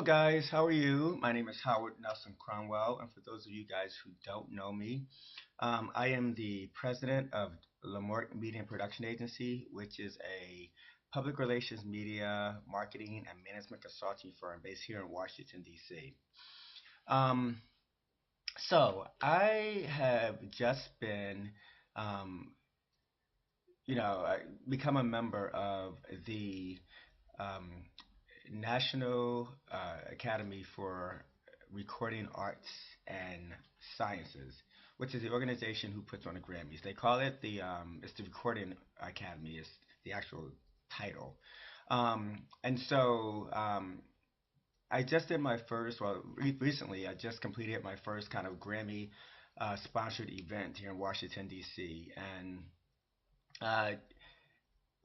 guys, how are you? My name is Howard Nelson Cromwell, and for those of you guys who don't know me, I am the president of LLEWMORC Media and Production Agency, which is a public relations, media, marketing, and management consulting firm based here in Washington, D.C. Um, I have just been, um, become a member of the um, National Academy for Recording Arts and Sciences, which is the organization who puts on the Grammys. They call it it's the Recording Academy, is the actual title. I just did my first, well, recently I just completed my first kind of Grammy sponsored event here in Washington, D.C. And uh,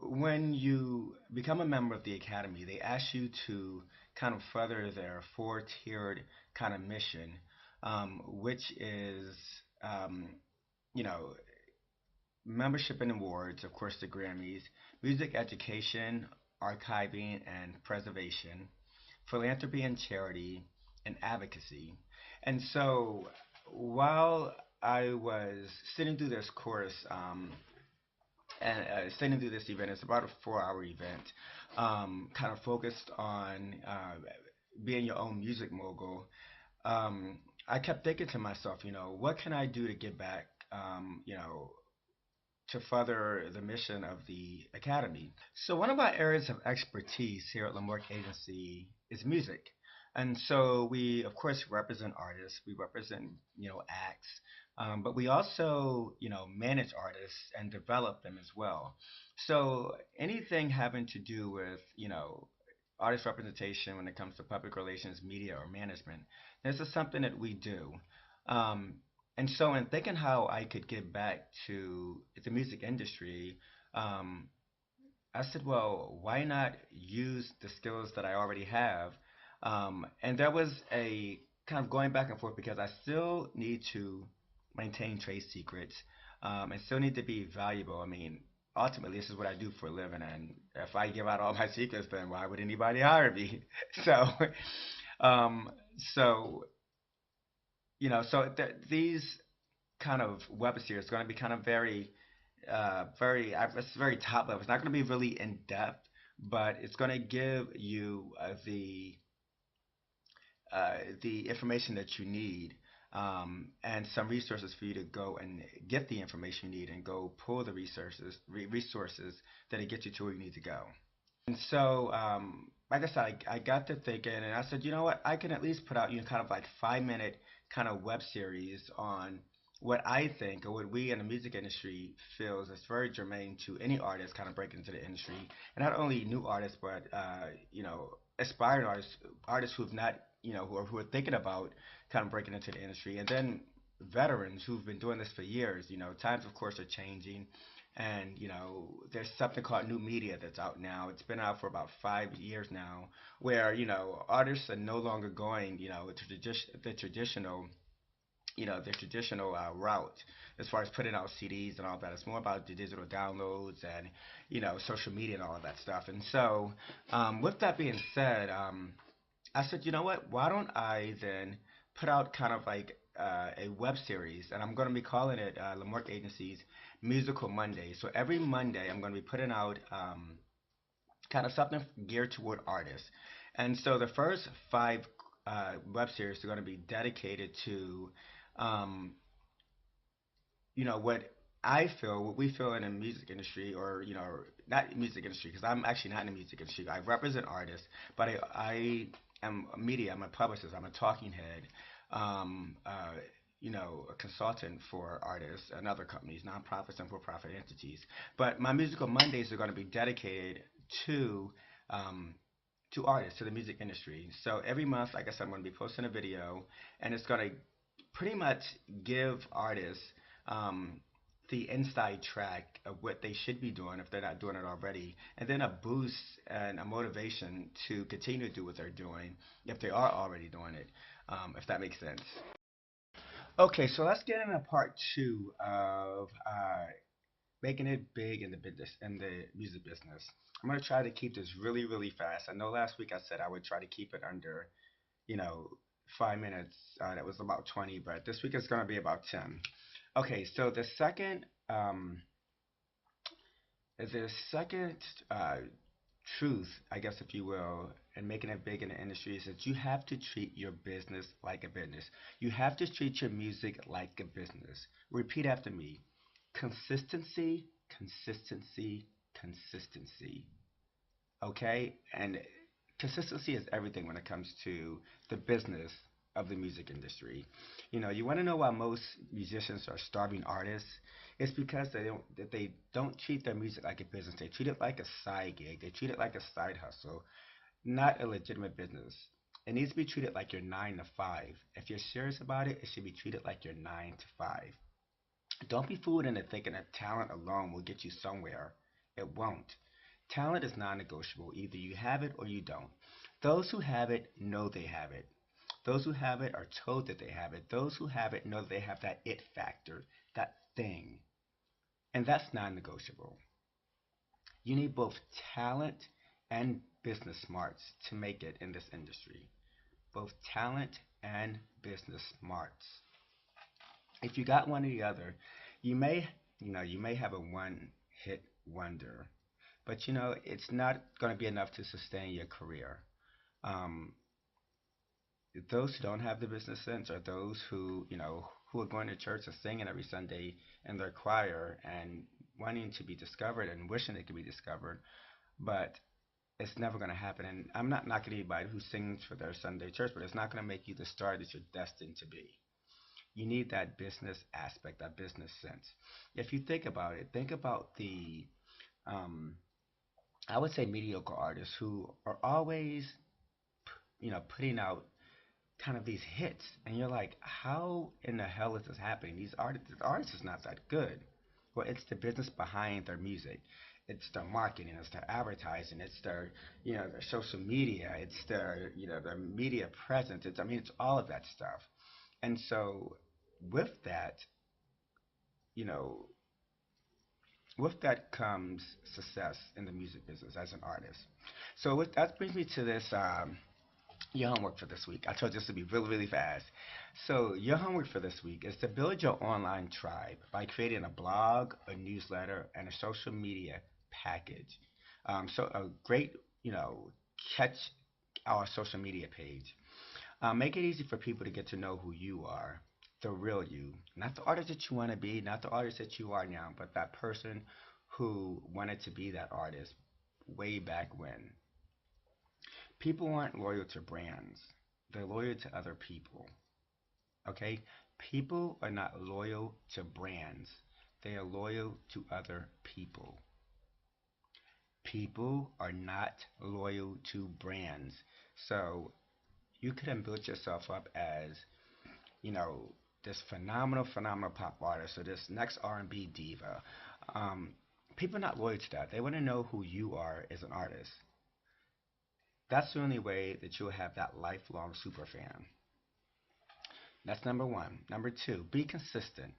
when you become a member of the Academy, they ask you to kind of further their four-tiered kind of mission, which is, um, you know, membership and awards, of course, the Grammys, music education, archiving and preservation, philanthropy and charity, and advocacy. And so while I was sitting through this course, and sitting through this event, it's about a 4 hour event, kind of focused on being your own music mogul. I kept thinking to myself, what can I do to give back, to further the mission of the Academy. So one of our areas of expertise here at LLEWMORC Agency is music. And so we, of course, represent artists. We represent, acts. But we also, manage artists and develop them as well. So anything having to do with, artist representation when it comes to public relations, media, or management, this is something that we do. Um, and so, in thinking how I could give back to the music industry, um, I said, well, why not use the skills that I already have? And there was a kind of going back and forth because I still need to maintain trade secrets and still need to be valuable. I mean, ultimately, this is what I do for a living, and if I give out all my secrets, then why would anybody hire me? So, um, so these kind of web series are going to be kind of it's very top level. It's not going to be really in depth, but it's going to give you the information that you need, and some resources for you to go and get the information you need and go pull the resources that get you to where you need to go. And so, like I said, I got to thinking, and I said, you know what, I can at least put out, kind of like 5 minute kind of web series on what I think or what we in the music industry feels is very germane to any artist kind of breaking into the industry, and not only new artists, but aspiring artists, artists who've not, who are thinking about kind of breaking into the industry, and then veterans who've been doing this for years. Times of course are changing, and there's something called new media that's out now. It's been out for about 5 years now, where artists are no longer going to the traditional route as far as putting out CDs and all that. It's more about the digital downloads and social media and all of that stuff. And so, with that being said, I said, you know what? Why don't I then put out kind of like a web series, and I'm going to be calling it LLEWMORC Agency's Musical Monday. So every Monday, I'm going to be putting out kind of something geared toward artists. And so the first five web series are going to be dedicated to, um, what what we feel in the music industry, or not music industry, because I'm actually not in the music industry. I represent artists, but I am a media. I'm a publicist. I'm a talking head. Um, uh, a consultant for artists and other companies, nonprofits and for-profit entities. But my musical Mondays are going to be dedicated to um, artists, to the music industry. So every month, like I said, I'm going to be posting a video, and it's going to pretty much give artists um, the inside track of what they should be doing if they're not doing it already, and then a boost and a motivation to continue to do what they're doing if they are already doing it, if that makes sense. Okay, so let's get into part two of making it big in the business, in the music business. I'm gonna try to keep this really, really fast. I know last week I said I would try to keep it under you know, 5 minutes. That was about 20, but this week it's going to be about 10. Okay, so the second uh, truth, I guess, if you will, and making it big in the industry is that you have to treat your business like a business. You have to treat your music like a business. Repeat after me: consistency, consistency, consistency. Okay? And consistency is everything when it comes to the business of the music industry. You want to know why most musicians are starving artists? It's because they don't treat their music like a business. They treat it like a side gig. They treat it like a side hustle, not a legitimate business. It needs to be treated like your 9 to 5. If you're serious about it, it should be treated like your 9 to 5. Don't be fooled into thinking that talent alone will get you somewhere. It won't. Talent is non negotiable. Either you have it or you don't. Those who have it know they have it. Those who have it are told that they have it. Those who have it know they have that it factor, that thing. And that's non negotiable. You need both talent and business smarts to make it in this industry. Both talent and business smarts. If you got one or the other, you may, you may have a one hit wonder, but it's not going to be enough to sustain your career. Um, those who don't have the business sense are those who are going to church and singing every Sunday in their choir and wanting to be discovered and wishing they could be discovered, but it's never going to happen. And I'm not knocking anybody who sings for their Sunday church, but it's not going to make you the star that you're destined to be. You need that business aspect, that business sense. If you think about it, think about um, I would say mediocre artists who are always, putting out kind of these hits, and you're like, how in the hell is this happening? The artist is not that good. Well, it's the business behind their music. It's their marketing, it's their advertising, it's their social media, it's their media presence. It's all of that stuff. And so, with that, you know, with that comes success in the music business as an artist. So that brings me to this your homework for this week. I told you this would be really, really fast. So your homework for this week is to build your online tribe by creating a blog, a newsletter, and a social media package. So a great, catch our social media page. Make it easy for people to get to know who you are, the real you, not the artist that you want to be, not the artist that you are now, but that person who wanted to be that artist way back when. People aren't loyal to brands, they're loyal to other people. Okay? People are not loyal to brands, they are loyal to other people. People are not loyal to brands. So you could have built yourself up as, you know, this phenomenal, phenomenal pop artist or this next R&B diva. Um, People are not loyal to that. They want to know who you are as an artist. That's the only way that you'll have that lifelong super fan. That's number one. Number two, be consistent.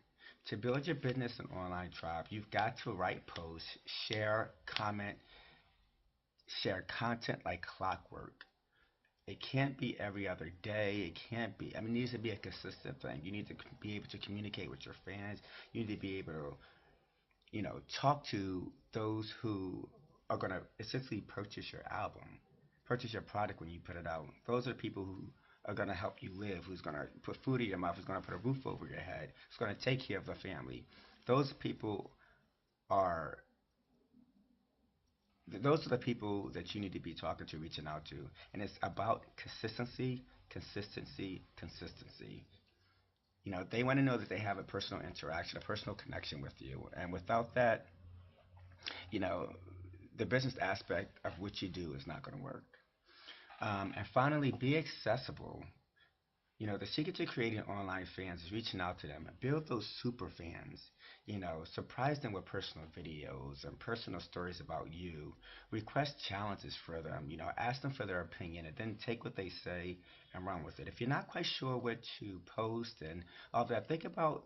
To build your business and online tribe, you've got to write posts, share, comment, share content like clockwork. It can't be every other day. It can't be. It needs to be a consistent thing. You need to be able to communicate with your fans. You need to be able to, talk to those who are going to essentially purchase your album, purchase your product when you put it out. Those are people who are going to help you live, who's going to put food in your mouth, who's going to put a roof over your head, who's going to take care of the family. Those people are those are the people that you need to be talking to, reaching out to. And it's about consistency, consistency, consistency. They want to know that they have a personal interaction, a personal connection with you. And without that, you know, the business aspect of what you do is not going to work. And finally, be accessible. The secret to creating online fans is reaching out to them. Build those super fans. Surprise them with personal videos and personal stories about you. Request challenges for them. Ask them for their opinion and then take what they say and run with it. If you're not quite sure what to post and all that, think about,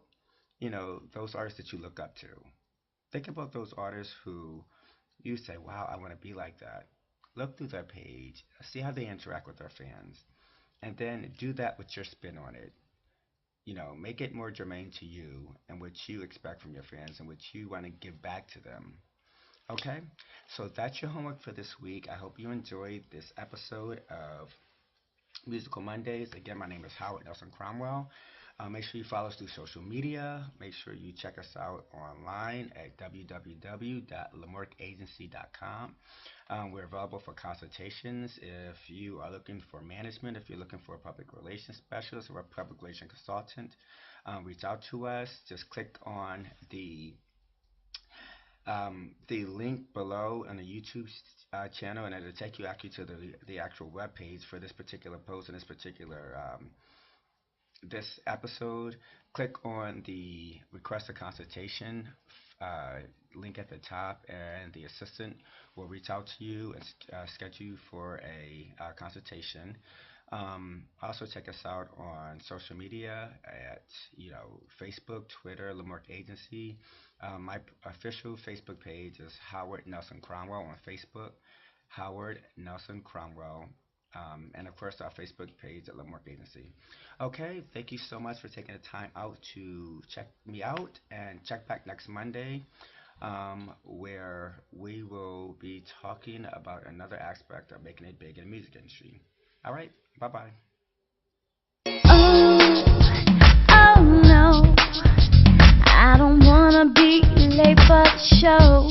those artists that you look up to. Think about those artists who you say, wow, I want to be like that. Look through their page, see how they interact with their fans, and then do that with your spin on it. Make it more germane to you and what you expect from your fans and what you want to give back to them. Okay? So that's your homework for this week. I hope you enjoyed this episode of Musical Mondays. Again, my name is Howard Nelson Cromwell. Make sure you follow us through social media. Make sure you check us out online at www.lemorcagency.com. We're available for consultations if you are looking for management, if you're looking for a public relations specialist or a public relations consultant. Reach out to us. Just click on the link below on the YouTube channel, and it'll take you actually to the actual web page for this particular post and this particular this episode. Click on the request a consultation uh, link at the top, and the assistant will reach out to you and schedule you for a consultation. Also check us out on social media at Facebook, Twitter, LLEWMORC Agency. My official Facebook page is Howard Nelson Cromwell on Facebook, Howard Nelson Cromwell, and of course our Facebook page at LLEWMORC Agency. Okay, thank you so much for taking the time out to check me out, and check back next Monday, where we will be talking about another aspect of making it big in the music industry. All right, bye-bye. Oh, oh no, I don't wanna be late for the show.